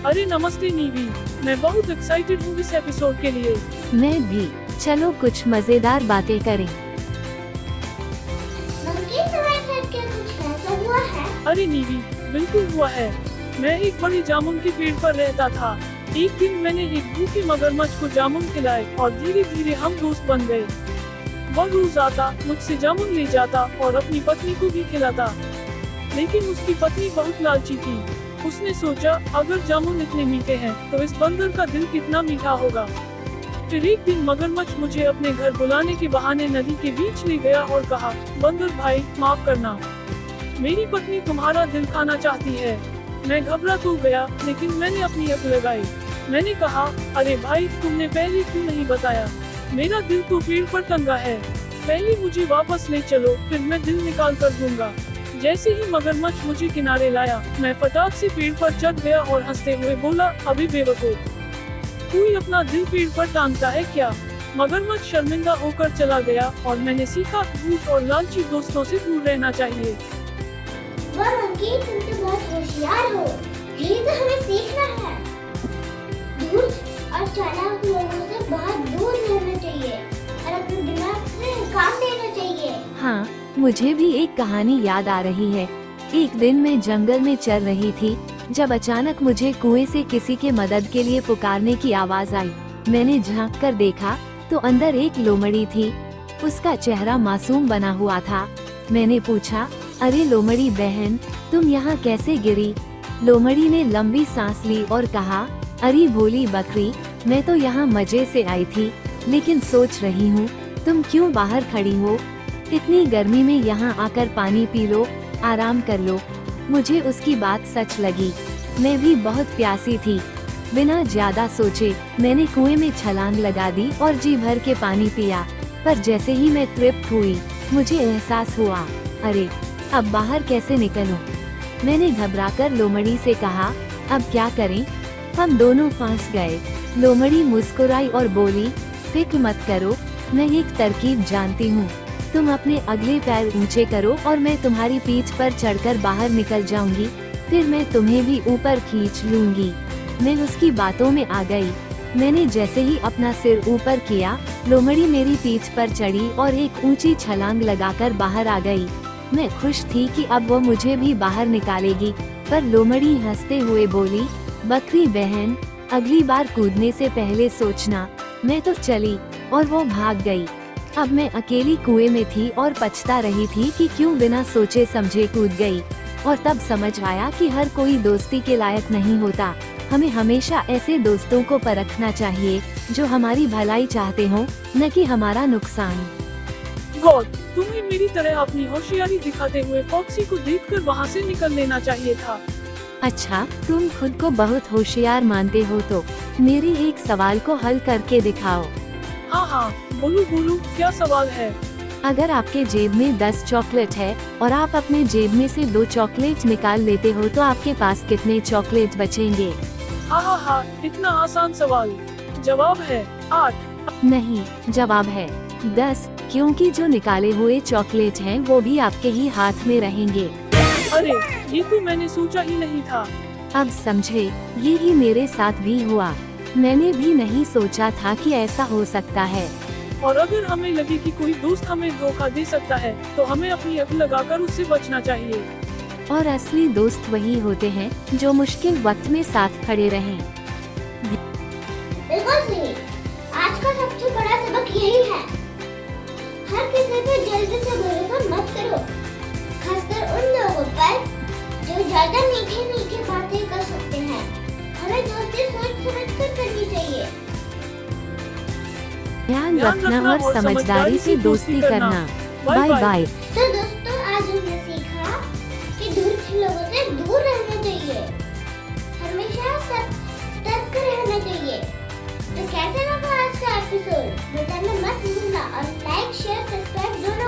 अरे नमस्ते नीवी, मैं बहुत एक्साइटेड हूँ इस एपिसोड के लिए। मैं भी। चलो कुछ मजेदार बातें करें। मंकी तुम्हारे साथ क्या कुछ ऐसा हुआ है? अरे नीवी, बिल्कुल हुआ है। मैं एक बड़े जामुन के पेड़ पर रहता था। एक दिन मैंने एक भूखे मगरमच्छ को जामुन खिलाए और धीरे धीरे हम दोस्त बन गए। वह रोज आता, मुझसे जामुन ले जाता और अपनी पत्नी को भी खिलाता। लेकिन उसकी पत्नी बहुत लालची थी। उसने सोचा, अगर जामुन इतने मीठे हैं तो इस बंदर का दिल कितना मीठा होगा। फिर एक दिन मगरमच्छ मुझे अपने घर बुलाने के बहाने नदी के बीच ले गया और कहा, बंदर भाई माफ करना, मेरी पत्नी तुम्हारा दिल खाना चाहती है। मैं घबरा तो गया, लेकिन मैंने अपनी अकल लगाई। मैंने कहा, अरे भाई तुमने पहले क्यों नहीं बताया, मेरा दिल तो पेड़ पर टंगा है। पहले मुझे वापस ले चलो, फिर मैं दिल निकाल कर दूंगा। जैसे ही मगरमच्छ मुझे किनारे लाया, मैं फटाक से पेड़ पर चढ़ गया और हंसते हुए बोला, अभी बेवकूफ, कोई अपना दिल पेड़ पर टांगता है क्या। मगरमच्छ शर्मिंदा होकर चला गया और मैंने सीखा, झूठ और लालची दोस्तों से दूर रहना चाहिए। वाह मंकी, तुम तो बहुत होशियार हो। यही तो हमें सीखना है। धूर्त और चालाक लोगों से बहुत दूर रहना चाहिए और अपने दिमाग से काम लेना चाहिए। हाँ, मुझे भी एक कहानी याद आ रही है। एक दिन मैं जंगल में चल रही थी, जब अचानक मुझे कुएं से किसी के मदद के लिए पुकारने की आवाज आई। मैंने झांक कर देखा तो अंदर एक लोमड़ी थी। उसका चेहरा मासूम बना हुआ था। मैंने पूछा, अरे लोमड़ी बहन, तुम यहाँ कैसे गिरी। लोमड़ी ने लंबी सांस ली और कहा, अरे भोली बकरी, मैं तो यहाँ मजे से आई थी, लेकिन सोच रही हूँ तुम क्यों बाहर खड़ी हो। इतनी गर्मी में यहाँ आकर पानी पी लो, आराम कर लो। मुझे उसकी बात सच लगी। मैं भी बहुत प्यासी थी। बिना ज्यादा सोचे मैंने कुएं में छलांग लगा दी और जी भर के पानी पिया। पर जैसे ही मैं तृप्त हुई, मुझे एहसास हुआ, अरे अब बाहर कैसे निकलूं। मैंने घबराकर लोमड़ी से कहा, अब क्या करें। हम दोनों फंस गए। लोमड़ी मुस्कुराई और बोली, फिक्र मत करो, मैं एक तरकीब जानती हूँ। तुम अपने अगले पैर ऊंचे करो और मैं तुम्हारी पीठ पर चढ़कर बाहर निकल जाऊंगी, फिर मैं तुम्हें भी ऊपर खींच लूंगी। मैं उसकी बातों में आ गई। मैंने जैसे ही अपना सिर ऊपर किया, लोमड़ी मेरी पीठ पर चढ़ी और एक ऊंची छलांग लगाकर बाहर आ गई। मैं खुश थी कि अब वो मुझे भी बाहर निकालेगी, पर लोमड़ी हंसते हुए बोली, बकरी बहन, अगली बार कूदने से पहले सोचना। मैं तो चली और वो भाग गई। अब मैं अकेली कुएं में थी और पछता रही थी कि क्यों बिना सोचे समझे कूद गई। और तब समझ आया कि हर कोई दोस्ती के लायक नहीं होता। हमें हमेशा ऐसे दोस्तों को परखना चाहिए जो हमारी भलाई चाहते हों, न कि हमारा नुकसान। गॉड, तुम्हें मेरी तरह अपनी होशियारी दिखाते हुए फॉक्सी को देखकर वहाँ से निकल लेना चाहिए था। अच्छा, तुम खुद को बहुत होशियार मानते हो तो मेरे एक सवाल को हल करके दिखाओ। हाँ, बोलो बोलो, क्या सवाल है। अगर आपके जेब में 10 चॉकलेट है और आप अपने जेब में से 2 चॉकलेट निकाल लेते हो तो आपके पास कितने चॉकलेट बचेंगे। हाँ, इतना आसान सवाल। जवाब है 8। नहीं, जवाब है 10, क्योंकि जो निकाले हुए चॉकलेट हैं वो भी आपके ही हाथ में रहेंगे। अरे, ये तो मैंने सोचा ही नहीं था। अब समझे, यही मेरे साथ भी हुआ। मैंने भी नहीं सोचा था कि ऐसा हो सकता है। और अगर हमें लगे कि कोई दोस्त हमें धोखा दे सकता है, तो हमें अपनी अकल लगाकर उससे बचना चाहिए। और असली दोस्त वही होते हैं जो मुश्किल वक्त में साथ खड़े रहें। बिल्कुल सही। आज का सबसे बड़ा सबक यही है, हर किसी पे जल्दी से भरोसा मत करो, खासकर उन लोगों पर जो ज्यादा मीठी मीठी बातें कर सकते हैं। हमें दोस्ती सोच समझ कर करनी चाहिए। ध्यान रखना और समझदारी से दोस्ती करना। Bye bye. तो दोस्तों, आज हमने सीखा कि धूर्त लोगों से दूर रहना चाहिए, हमेशा सतर्क रहना चाहिए। तो कैसे लगा आज का एपिसोड, बताना मत भूलना और लाइक शेयर सब्सक्राइब दोनों